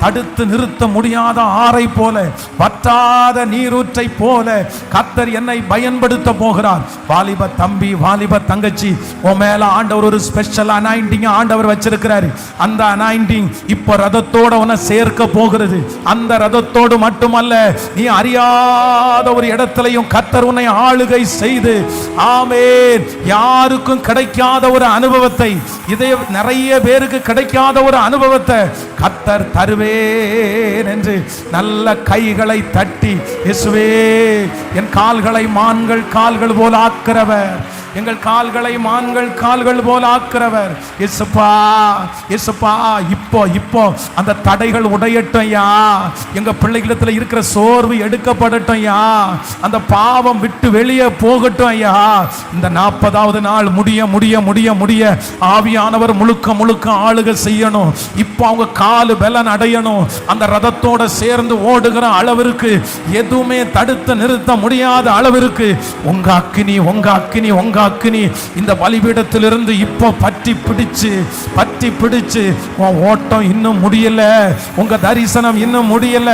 தடுத்து நிறுத்த முடியாத ஆறை போல, வற்றாத நீரூற்றை போல கர்த்தர் என்னை பயன்படுத்த போகிறார். வாலிப தம்பி, வாலிப தங்கச்சி, உன் மேல ஆண்டவர் ஒரு ஸ்பெஷல் அனாயிண்டிங் ஆண்டவர் வச்சிருக்கிறாரு. அந்த அனாயிண்டிங் இப்ப ரதத்தோட உன்னை சேர்க்க போகிறது. அந்த ரதத்தோடு மட்டுமல்ல, நீ அறியாத ஒரு இடத்திலையும் கர்த்தர் உன்னை ஆளுகை செய்து, ஆமென், யாருக்கும் கிடைக்காத ஒரு அனுபவத்தை, இதே நிறைய பேருக்கு கிடைக்காத ஒரு அனுபவத்தை கர்த்தர் தருவேன் என்று நல்ல கைகளை தட்டி, இயேசுவே என் கால்களை மான்கள் கால்கள் போல ஆக்கிறவர், எங்கள் கால்களை மான்கள் கால்கள் போல ஆக்கிறவர். இயேசுப்பா, இயேசுப்பா, இப்போ இப்போ அந்த தடைகள் உடையட்டும் ஐயா. எங்க பிள்ளைகளிடத்துல இருக்கிற சோர்வு எடுக்கப்படட்டும் ஐயா. அந்த பாவம் விட்டு வெளியே போகட்டும் ஐயா. இந்த 40வது நாள் முடிய முடிய முடிய முடிய ஆவியானவர் முழுக்க முழுக்க ஆளுகை செய்யணும். இப்போ அவங்க காலு பலன் அடையணும். அந்த ரதத்தோட சேர்ந்து ஓடுகிற அளவிற்கு, எதுவுமே தடுத்து நிறுத்த முடியாத அளவிற்கு உங்க அக்கினி, உங்க அக்கினி, உங்க அக்கினி இந்த பலிபீடத்திலிருந்து இப்போ பற்றி பிடிச்சு உன் ஓட்டம் இன்னும் முடியல, உங்க தரிசனம் இன்னும் முடியல,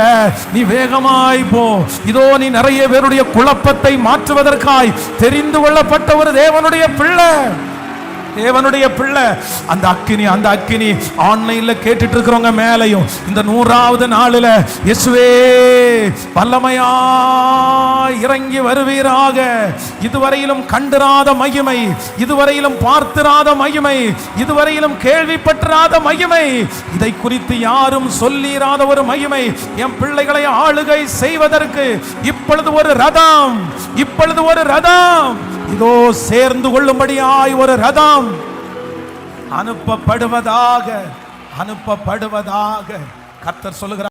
நீ வேகமாய் போ. இதோ நீ நிறைய பேருடைய குழப்பத்தை மாற்றுவதற்காய் தெரிந்து கொள்ளப்பட்ட ஒரு தேவனுடைய பிள்ளை, தேவனுடைய பிள்ளை. அந்த அக்கினி, அந்த அக்கினி ஆன்லைன்ல கேட்டுட்டு இருக்கிறவங்க மேலையும் இந்த 100வது நாளில் இயேசுவே வல்லமையா இறங்கி வருவீராக. இதுவரையிலும் கண்டிராத மகிமை, இதுவரையிலும் பார்த்திராத மகிமை, இதுவரையிலும் கேள்விப்பட்டிராத மகிமை, இதை குறித்து யாரும் சொல்லிராத ஒரு மகிமை என் பிள்ளைகளை ஆளுகை செய்வதற்கு இப்பொழுது ஒரு ரதம், இப்பொழுது ஒரு ரதம், இதோ சேர்ந்து கொள்ளும்படியாய் ஒரு ரதம் அனுப்பப்படுவதாக, அனுப்பப்படுவதாக கர்த்தர் சொல்லுகிறார்.